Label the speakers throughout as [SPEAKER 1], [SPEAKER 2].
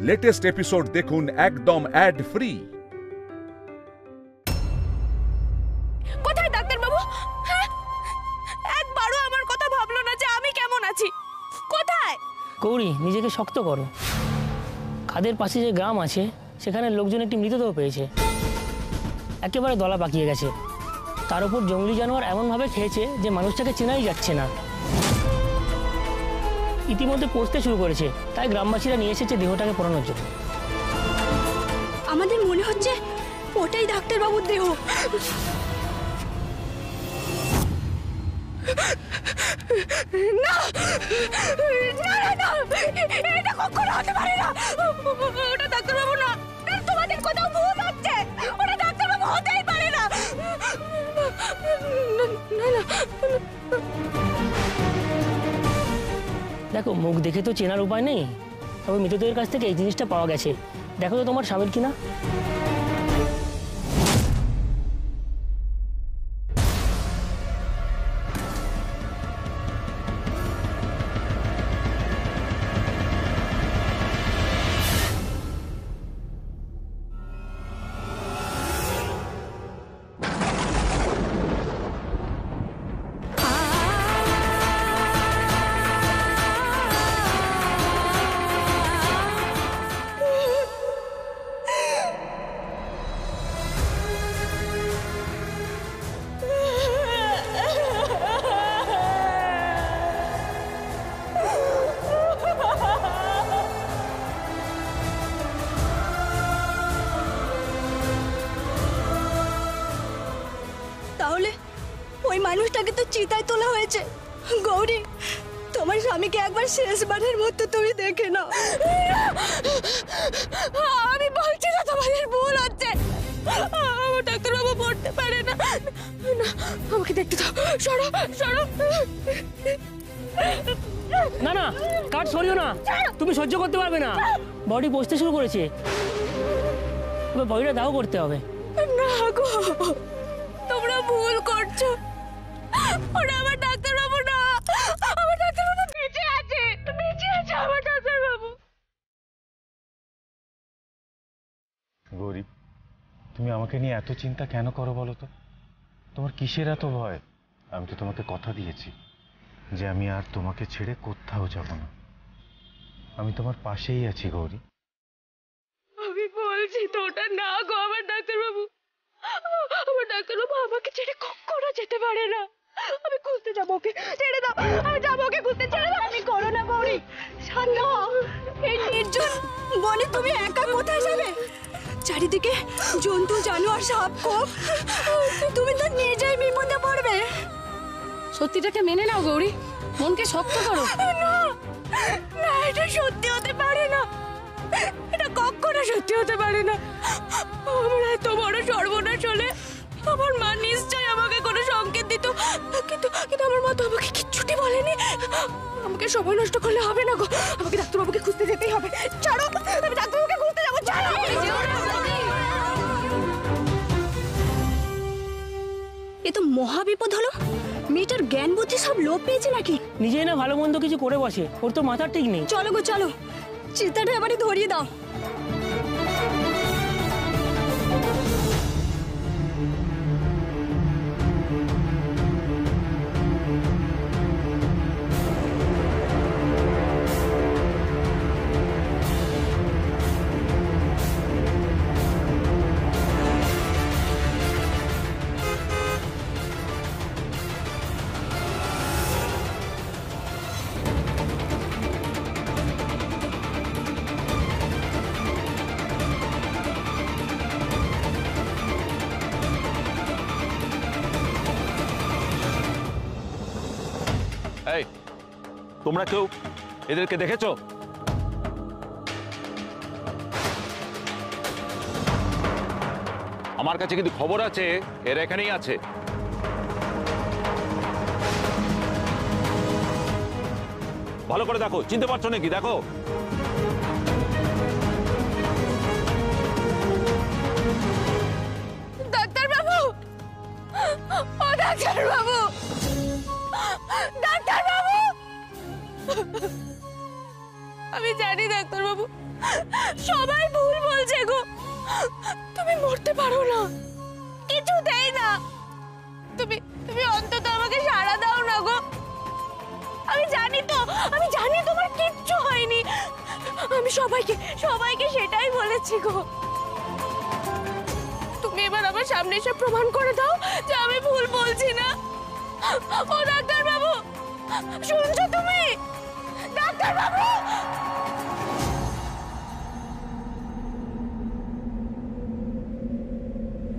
[SPEAKER 1] Latest episode দেখুন একদম add free.
[SPEAKER 2] কোথায় ডাক্তার বাবু? একবারও আমার কথা ভাবলো না যে আমি কেমন আছি। কোথায়?
[SPEAKER 3] গৌরী, নিজেকে শক্ত করো। খাদের পাশে যে গ্রাম আছে সেখানে লোকজন একটি মৃতদেহ পেয়েছে, একেবারে দলা পাকিয়ে গেছে। তার উপর জঙ্গলি জানোয়ার এমনভাবে খেয়েছে যে মানুষটাকে চেনাই যাচ্ছে না। ইতিমধ্যে পড়তে শুরু করেছে, তাই গ্রামবাসীরা নিয়ে এসেছে দেহটাকে পোড়ানোর জন্য।
[SPEAKER 2] আমাদের মনে হচ্ছে ওটাই ডাক্তার বাবুর দেহ। না না না, এটা কখনো হতে পারে না। ওটা ডাক্তার বাবু না, তোমাদের কোথাও ভুল হচ্ছে। ওটা ডাক্তার বাবু হতেই পারে না।
[SPEAKER 3] দেখো, মুখ দেখে তো চেনার উপায় নেই, তবে মৃতদেহের কাছ থেকে এই জিনিসটা পাওয়া গেছে। দেখো তো তোমার স্বামীর কিনা।
[SPEAKER 2] তাহলে ওই মানুষটাকে তো চিতায় তোলা হয়েছে। গৌরী, তোমার স্বামীকে একবার শেষবারের মতো তুমি দেখে নাও। আমি বলছি না তোমাদের ভুল হচ্ছে। আমার ডাক্তারবাবু পড়তে পারে না। আমাকে দেখতে দাও। সরো সরো।
[SPEAKER 3] না না, কাট সরিও না, তুমি সহ্য করতে পারবে না। বডি বসতে শুরু করেছে, তবে বডিটা দাও করতে হবে।
[SPEAKER 2] না গো, তোমরা ভুল করছো। ওরা আমার ডাক্তারবাবু না। আমার ডাক্তারবাবু বেঁচে আছে, বেঁচে আছে আমার ডাক্তারবাবু।
[SPEAKER 4] গৌরী, তুমি আমাকে নিয়ে এত চিন্তা কেন করো বলো তো? তোমার কিসের এত ভয়? আমি তো তোমাকে কথা দিয়েছি যে আমি আর তোমাকে ছেড়ে কোথাও যাব না। আমি তোমার পাশেই আছি গৌরী।
[SPEAKER 2] আমি বলছি তো ওটা না গো আমার ডাক্তারবাবু। আমার ডাক্তারবাবু আমাকে ছেড়ে কখনো যেতে পারে না। আমি খুঁজতে যাবো ওকে, ছেড়ে দাও। আমি যাবো ওকে খুঁজতে, ছেড়ে দাও। আমি করো না গৌরী, শান্ত হও। এই নির্জন বনে তুমি একা কোথায় যাবে? চারিদিকে জন্তু জানোয়ার, সাপ খোপ, তুমি তো নিজেই বিপদে পড়বে।
[SPEAKER 5] সত্যিটাকে মেনে নাও গৌরী, মনকে শক্ত করো।
[SPEAKER 2] না না, এটা সত্যি হতে পারে না। এটা কখনো সত্যি হতে পারে না। আমার এত বড় সর্বনাশ হলে আমার মা নিশ্চয় আমাকে কোনো সংকেত দিত, কিন্তু কিন্তু আমার মা তো আমাকে কিচ্ছুটি বলেনি। আমাকে সময় নষ্ট করলে হবে না গো, আমাকে ডাক্তারবাবুকে খুঁজতে যেতেই হবে। ছাড়ো, আমি ডাক্তারবাবুকে খুঁজতে যাবো। ছাড়ো। এ তো মহা বিপদ হলো। মেয়েটার জ্ঞান বুদ্ধি সব লোপ পেয়েছে নাকি?
[SPEAKER 3] নিজেই না ভালো মন্দ কিছু করে বসে, ওর তো মাথার ঠিক নেই।
[SPEAKER 2] চলো গো চলো, চিতাটা এবারে ধরিয়ে দাও।
[SPEAKER 6] এই, তোমরা কেউ এদেরকে দেখেছো? আমার কাছে কিন্তু খবর আছে এরা এখানেই আছে। ভালো করে দেখো, চিনতে পারছো নাকি? দেখো।
[SPEAKER 2] ডাক্তারবাবু, ও ডাক্তারবাবু, ডাক্তারবাবু। আমি জানি ডাক্তারবাবু, সবাই ভুল বলছে গো। তুমি মরতে পারো না, কিছু দেয় না। তুমি তুমি অন্তত আমাকে সাড়া দাও না গো। আমি জানি তোমার কিচ্ছু হয়নি। আমি সবাইকে সেটাই বলেছি গো। তুমি এবার আমার সামনে এসে প্রমাণ করে দাও যে আমি ভুল বলছি না। ও ডাক্তার বাবু, শুনছো তুমি? ডাক্তার বাবু,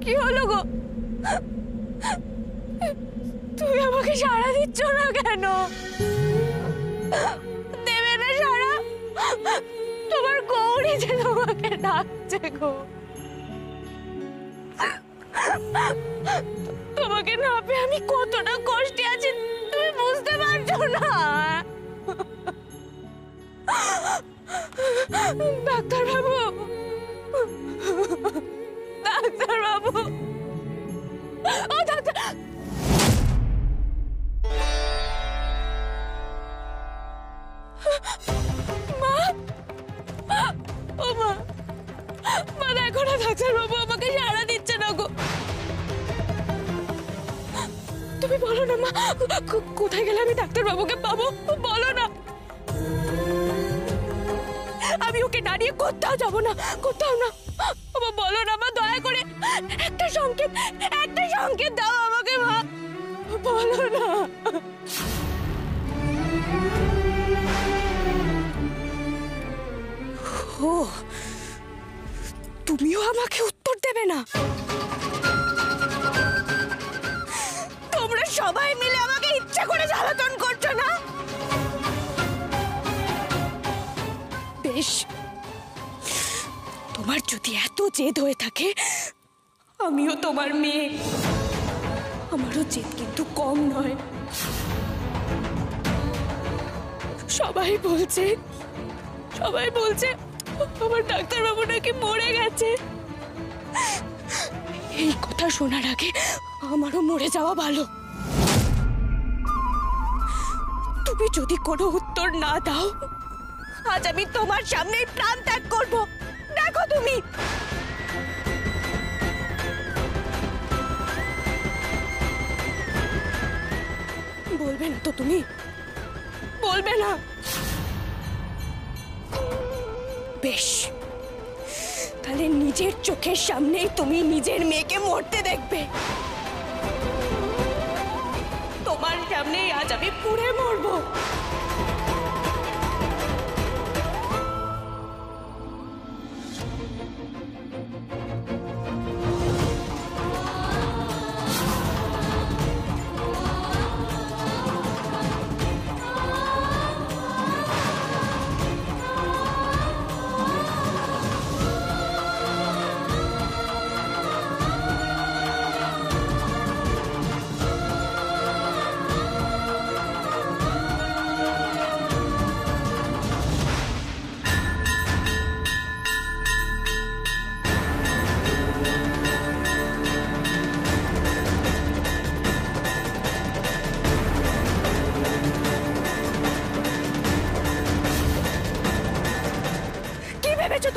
[SPEAKER 2] কি হলো গো? তুমি আমাকে সাড়া দিচ্ছ না কেন? দেবে না সাড়া? তোমার গৌরী যে তোমাকে ডাকছে গো। তোমাকে না পেয়ে আমি কতটা কষ্টে আছি তুমি বুঝতে পারছো না। ডাক্তার বাবু, ডাক্তার বাবু, ও ডাক্তার, মা, ও মা, মা দেখো না ডাক্তার বাবু আমাকে সাড়া দিচ্ছে না গো। তুমি বলো না মা, কোথায় গেলে আমি ডাক্তার বাবুকে পাবো? বলো না। আমি ওকে দাঁড়িয়ে কোথাও যাবো না, কোথাও না। বলো না মা, দয়া করে একটা সংকেত দাও আমাকে মা, বলো না। ও, তুমিও আমাকে উত্তর দেবে না? তোমরা সবাই মিলে আমাকে ইচ্ছা করে জ্বালাতন করছো না? বেশ, তোমার যদি এত জেদ হয়ে থাকে, আমিও তোমার মেয়ে, আমারও জেদ কিন্তু কম নয়। সবাই বলছে আমার ডাক্তারবাবু নাকি মরে গেছে। এই কথা শোনার আগে আমারও মরে যাওয়া ভালো। তুমি যদি কোনো উত্তর না দাও, আজ আমি তোমার সামনেই প্রাণ ত্যাগ করব। দেখো তুমি। বলবে না তো তুমি? বলবে না? বেশ, তাহলে নিজের চোখের সামনেই তুমি নিজের মেয়েকে মরতে দেখবে। তোমার সামনেই আজ আমি পুড়ে মরবো।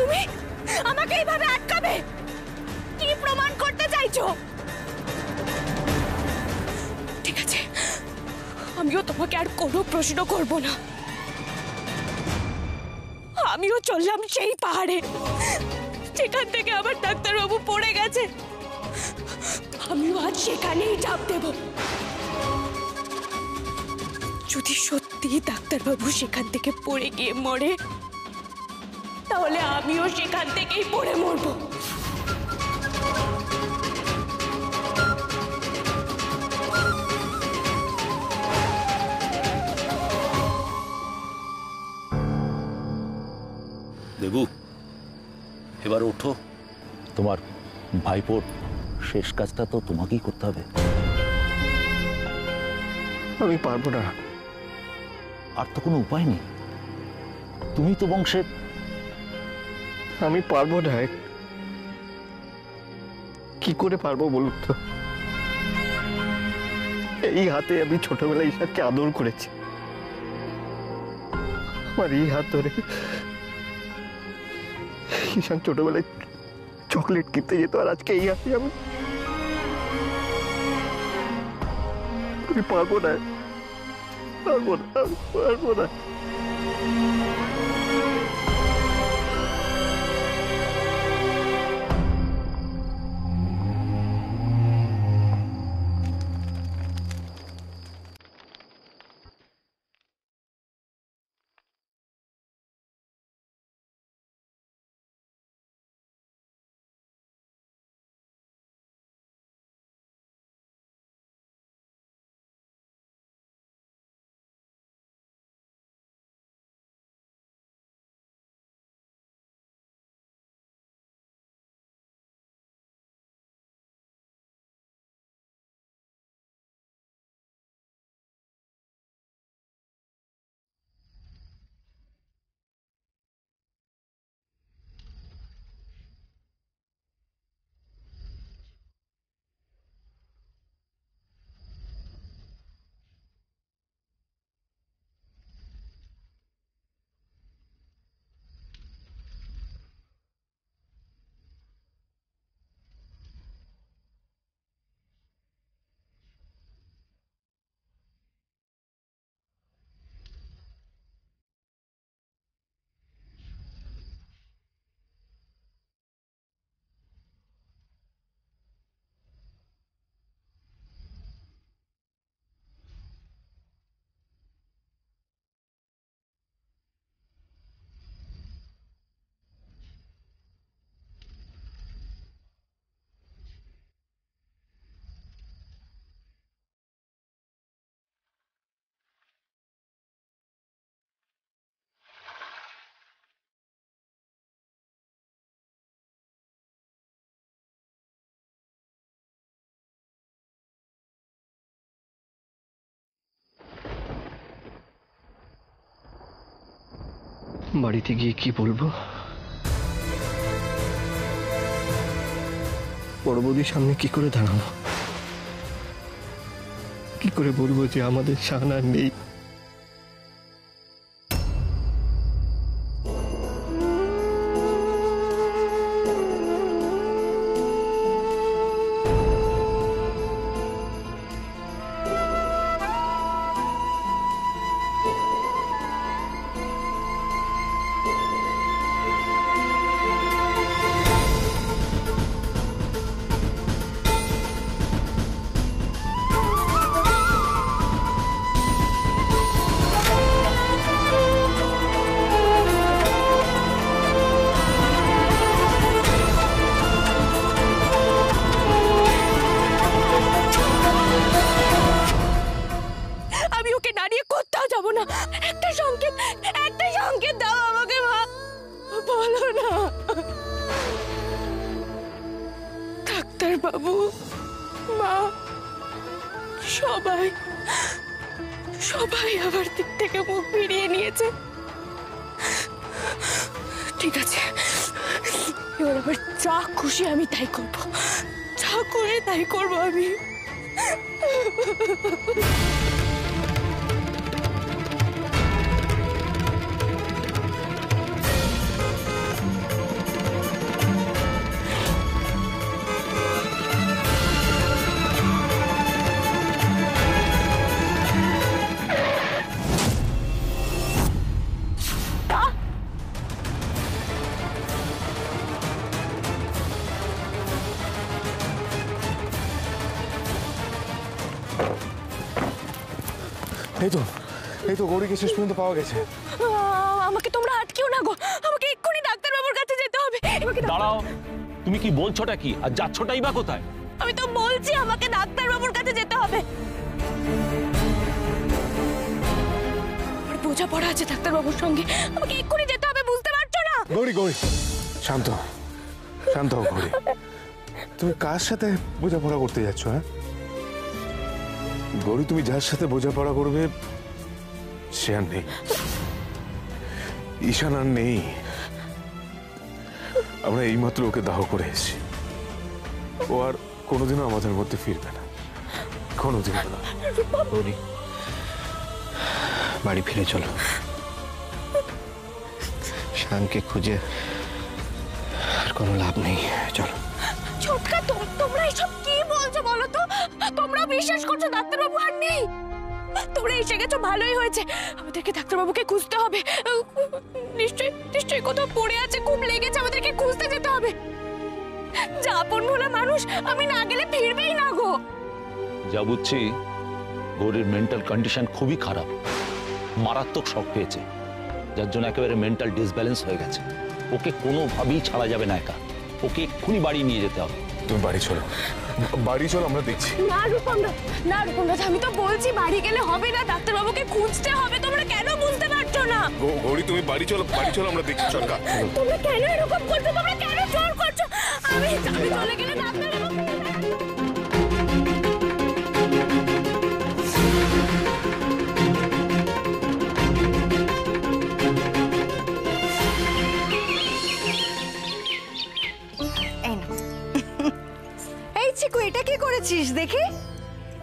[SPEAKER 2] তুমি আমাকে এইভাবে আটকাবে? কি প্রমাণ করতে চাইছো? ঠিক আছে, আমিও তোমাকে আর কোনো প্রশ্ন করব না। আমিও চললাম সেই পাহাড়ে যেখান থেকে আমার ডাক্তারবাবু পড়ে গেছে। আমিও আজ সেখানেই ঝাঁপ দেব। যদি সত্যি ডাক্তারবাবু সেখান থেকে পড়ে গিয়ে মরে, তাহলে আমিও সেখান থেকেই পড়ে মরব।
[SPEAKER 7] দেবু, এবার ওঠো। তোমার ভাইপোর শেষ কাজটা তো তোমাকেই করতে হবে।
[SPEAKER 8] আমি পারবো না।
[SPEAKER 7] আর তো কোনো উপায় নেই, তুমি তো বংশের।
[SPEAKER 8] আমি পারবো না। কি করে পারবো বলুন তো? এই হাতে আমি ছোটবেলায় ঈশাকে আদর করেছি। আমার এই হাত ধরে ঈশান ছোটবেলায় চকলেট কিনতে যেত, আর আজকে এই হাতে আমি পারবো না, পারবো না, পারবো না। বাড়িতে গিয়ে কি বলবো? বড় বৌদির সামনে কি করে দাঁড়াবো? কি করে বলবো যে আমাদের শাহানা নেই?
[SPEAKER 2] একটাই সংকেত দাও আমাকে মা, বলো না। ডাক্তার বাবু, মা, সবাই সবাই আমার দিক থেকে মুখ ফিরিয়ে নিয়েছে। ঠিক আছে, এবার আবার যা খুশি আমি তাই করব, যা করে তাই করবো আমি।
[SPEAKER 4] এই তো গৌরীকে শেষ পর্যন্ত পাওয়া গেছে।
[SPEAKER 2] আমাকে তোমরা আটকেও না গো, আমাকে এক্ষুনি ডাক্তার বাবুর কাছে যেতে হবে।
[SPEAKER 6] দাঁড়াও, তুমি কি বলছোটা কি আর যাচ্ছোটাই বা কোথায়?
[SPEAKER 2] আমি তো বলছি আমাকে ডাক্তার বাবুর কাছে যেতে হবে। আমার বোঝাপড়া আছে ডাক্তার বাবুর সঙ্গে, আমাকে এক্ষুনি যেতে হবে, বুঝতে পারছো না?
[SPEAKER 4] গৌরী গৌরী শান্ত শান্ত হও গৌরী। তুমি কার সাথে বোঝাপড়া করতে যাচ্ছ? হ্যাঁ গৌরী, তুমি যার সাথে বোঝাপড়া করবে সে আর নেই, ঈশান আর নেই। আমরা এইমাত্র ওকে দাহ করে এসেছি, ও আর কোনোদিনও আমাদের মধ্যে ফিরবে না, কোনোদিনও না।
[SPEAKER 8] গৌরী, বাড়ি ফিরে চলো। শানকে খুঁজে কোনো লাভ নেই, চলো।
[SPEAKER 2] ছোটকা, তোমরা এসব কি বলছো বলো তো? তোমরা বিশ্বাস করছো ডাক্তারবাবু আর নেই? তোমরা এসে গেছো, ভালোই হয়েছে। আমাদেরকে ডাক্তারবাবুকে খুঁজতে হবে। নিশ্চয়ই কোথাও পড়ে আছে, খুব লেগেছে, আমাদেরকে খুঁজতে যেতে হবে। যা আপন ভোলা মানুষ, আমি না গেলে ফিরবেই না গো।
[SPEAKER 7] যা বুঝছি গৌরীর মেন্টাল কন্ডিশন খুবই খারাপ, মারাত্মক শক পেয়েছে, যার জন্য একেবারে মেন্টাল ডিসব্যালেন্স হয়ে গেছে। ওকে কোনোভাবেই ছাড়া যাবে না একা, ওকে এক্ষুনি বাড়ি নিয়ে যেতে হবে।
[SPEAKER 9] তুমি বাড়ি চলো, আমরা দেখছি।
[SPEAKER 2] না রূপমরাজ, আমি তো বলছি বাড়ি গেলে হবে না, ডাক্তারবাবুকে খুঁজতে হবে। তোমরা কেন বুঝতে পারছো না?
[SPEAKER 9] গৌরী তুমি বাড়ি চলো, আমরা দেখছি। চলকা,
[SPEAKER 2] তোমরা কেন এরকম করছো? তোমরা কেন জোর করছো? আমি চলে গেলে ডাক্তারবাবু।
[SPEAKER 10] এই চিকু, এটা কি করেছিস দেখি?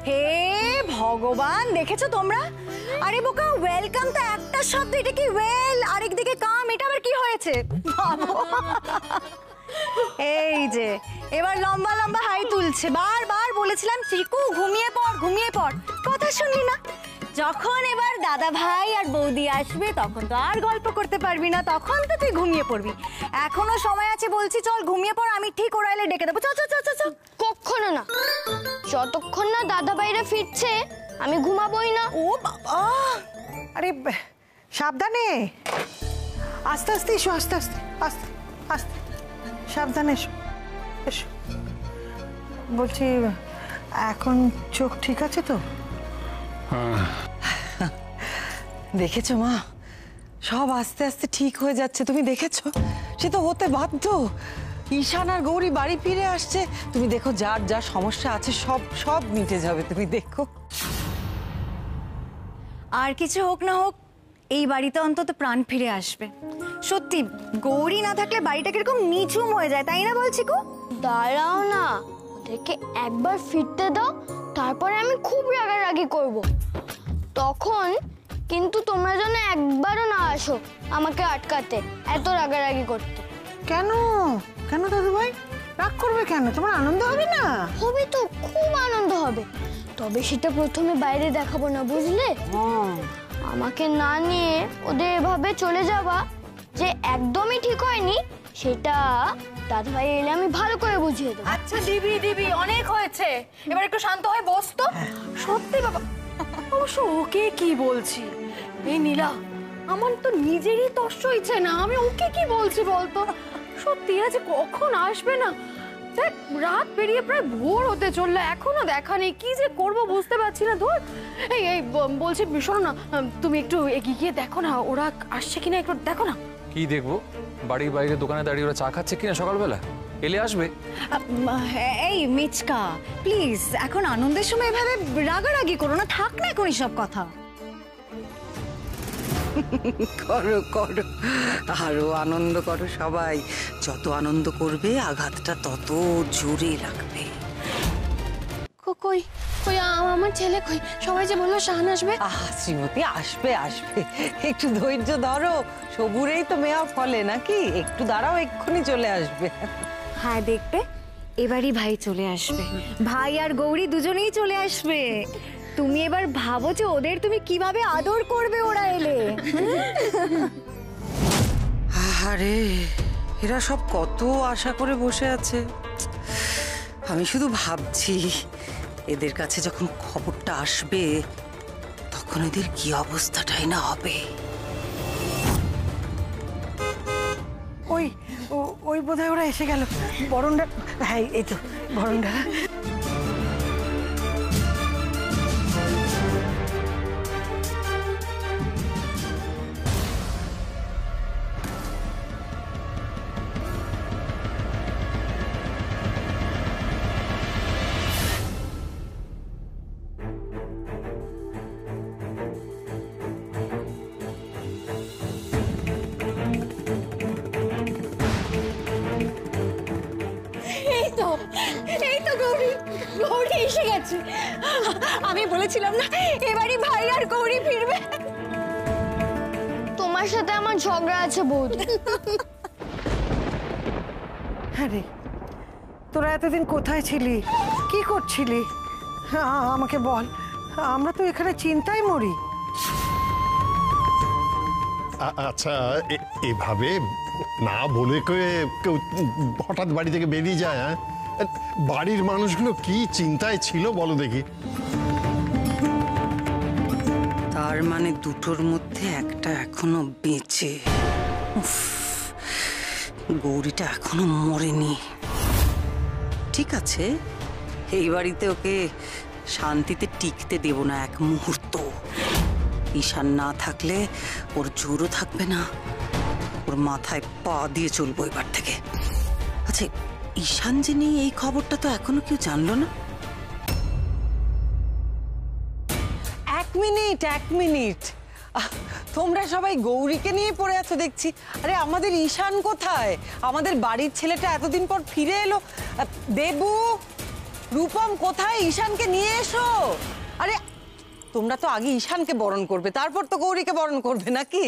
[SPEAKER 10] হে ভগবান, দেখেছো তোমরা? আরে বোকা, ওয়েলকাম তো একটা শব্দ, এটা কি ওয়েল আরেকদিকে কাম, এটা আবার কি হয়েছে? এই যে এবার লম্বা লম্বা হাই তুলছে। বারবার বলেছিলাম চিকু ঘুমিয়ে পড়, কথা শুনলি না। যখন এবার দাদা ভাই আর বৌদি আসবে তখন তো আর গল্প করতে পারবি না, তখন তো তুই ঘুমিয়ে পড়বি। এখনো সময় আছে, বলছি চল ঘুমিয়ে পড়, আমি ঠিক ওরা এলে ডেকে দেবো। চল।
[SPEAKER 2] কখনো না, যতক্ষণ না দাদা ভাইরা ফিরছে আমি ঘুমাবোই না।
[SPEAKER 10] ও বাবা,
[SPEAKER 11] আরে সাবধানে, আস্তে আস্তে এসো, আস্তে সাবধানে এসো। বলছি এখন চোখ ঠিক আছে তো?
[SPEAKER 12] দেখেছো মা, সব আস্তে আস্তে ঠিক হয়ে যাচ্ছে। তুমি দেখেছো, সে তো হতে বাধ্য। ঈশান আর গৌরী বাড়ি ফিরে আসছে। তুমি দেখো, যার যা সমস্যা আছে সব মিটে যাবে, তুমি দেখো।
[SPEAKER 10] আর কিছু হোক না হোক, এই বাড়িতে অন্তত প্রাণ ফিরে আসবে। সত্যি, গৌরী না থাকলে বাড়িটা কিরকম নিঝুম হয়ে যায়, তাই না বলছি কো?
[SPEAKER 2] দাঁড়াও না, ওদেরকে একবার ফিরতে দাও, তারপরে আমি খুব রাগারাগি করব। তখন কিন্তু তোমরা যেন একবারও না আসো আমাকে আটকাতে, এত রাগারাগি করতে।
[SPEAKER 11] কেন দাদু ভাই রাগ করবে কেন? তোমার আনন্দ হবে না?
[SPEAKER 2] হবে তো, খুব আনন্দ হবে। তবে সেটা প্রথমে বাইরে দেখাবো না, বুঝলে? আমাকে না নিয়ে ওদের এভাবে চলে যাওয়া যে একদমই ঠিক হয়নি, সেটা দাদা ভাই এলে আমি ভালো করে বুঝিয়ে দেবো।
[SPEAKER 10] আচ্ছা দিবি, অনেক হয়েছে, এবার একটু শান্ত হয়ে বস তো। সত্যি বাবা, অবশ্য ওকে কি বলছি? এই নীলা, আমার তো নিজেরই তস্য হচ্ছে না, আমি ওকে কি বলছি বলতো? সত্যি আজ কখন আসবে না? দেখ, রাত পেরিয়ে প্রায় ভোর হতে চললো, এখনো দেখা নেই। কি যে করবো বুঝতে পারছি না। ধর, এই বলছি, শোনো না, তুমি একটু এগিয়ে গিয়ে দেখো না ওরা আসছে কিনা, একটু দেখো না।
[SPEAKER 13] কি দেখবো? বাড়ির বাইরে দোকানে দাঁড়িয়ে ওরা চা খাচ্ছে কিনা সকালবেলা, এলে আসবে।
[SPEAKER 10] এই মিচকা, প্লিজ এখন আনন্দের সময় এভাবে রাগারাগি করো না, থাক না এখন সব কথা।
[SPEAKER 12] করো আরো আনন্দ করো সবাই। যত আনন্দ করবে আঘাতটা তত জোরে লাগবে।
[SPEAKER 2] কই আমার ছেলে কই? সবাই যে বললো শাহান আসবে।
[SPEAKER 12] শ্রীমতী, আসবে, একটু ধৈর্য ধরো। সবুরেই তো মেয়া ফলে নাকি, একটু দাঁড়াও, এক্ষুনি চলে আসবে।
[SPEAKER 10] হ্যাঁ, দেখবে এবারই ভাই চলে আসবে, ভাই আর গৌরী দুজনেই চলে আসবে। তুমি এবার ভাবো যে ওদের তুমি কিভাবে আদর করবে ওরা এলে।
[SPEAKER 12] আরে এরা সব কত আশা করে বসে আছে। আমি শুধু ভাবছি এদের কাছে যখন খবরটা আসবে তখন এদের কি অবস্থাটাই না হবে।
[SPEAKER 11] ওই বোধহয় ওরা এসে গেল। বরণডা, হ্যাঁ এই তো বরণডা।
[SPEAKER 10] এই তো গৌরী এসে গেছে। আমি বলেছিলাম না এবারই ভাই আর গৌরী ফিরবে।
[SPEAKER 2] তোমার সাথে আমার ঝগড়া আছে বৌদি।
[SPEAKER 11] হ্যাঁ রে, তোরা এতদিন কোথায় ছিলি, কি করছিলি? আমাকে বল, আমরা তো এখানে চিন্তায় মরি।
[SPEAKER 14] আচ্ছা, এভাবে না বলে কেউ হঠাৎ বাড়ি থেকে বেরিয়ে যায়? হ্যাঁ, বাড়ির মানুষগুলো কি চিন্তায় ছিল বলো দেখি।
[SPEAKER 12] তার মানে দুটোর মধ্যে একটা এখনো বেঁচে। গৌরীটা এখনো মরেনি। ঠিক আছে, এই বাড়িতে ওকে শান্তিতে টিকতে দেব না এক মুহূর্ত। ঈশান না থাকলে ওর জোরও থাকবে না, ওর মাথায় পা দিয়ে চলবো এবার থেকে। আচ্ছা, ঈশান যে নেই এই খবরটা তো এখনো কেউ জানলো না।
[SPEAKER 15] এক মিনিট, তোমরা সবাই গৌরীকে নিয়ে পড়ে আছো দেখছি। আরে আমাদের ঈশান কোথায়? আমাদের বাড়ির ছেলেটা এতদিন পর ফিরে এলো। দেবু, রূপম কোথায়? ঈশানকে নিয়ে এসো। আরে তোমরা তো আগে ঈশানকে বরণ করবে, তারপর তো গৌরীকে বরণ করবে নাকি?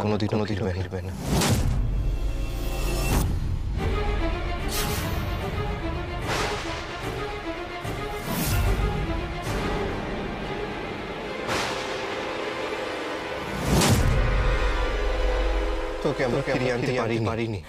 [SPEAKER 8] কোনোদিনও ফিরবে না। তোকে আমরা ফিরিয়ে আনতে পারিনি।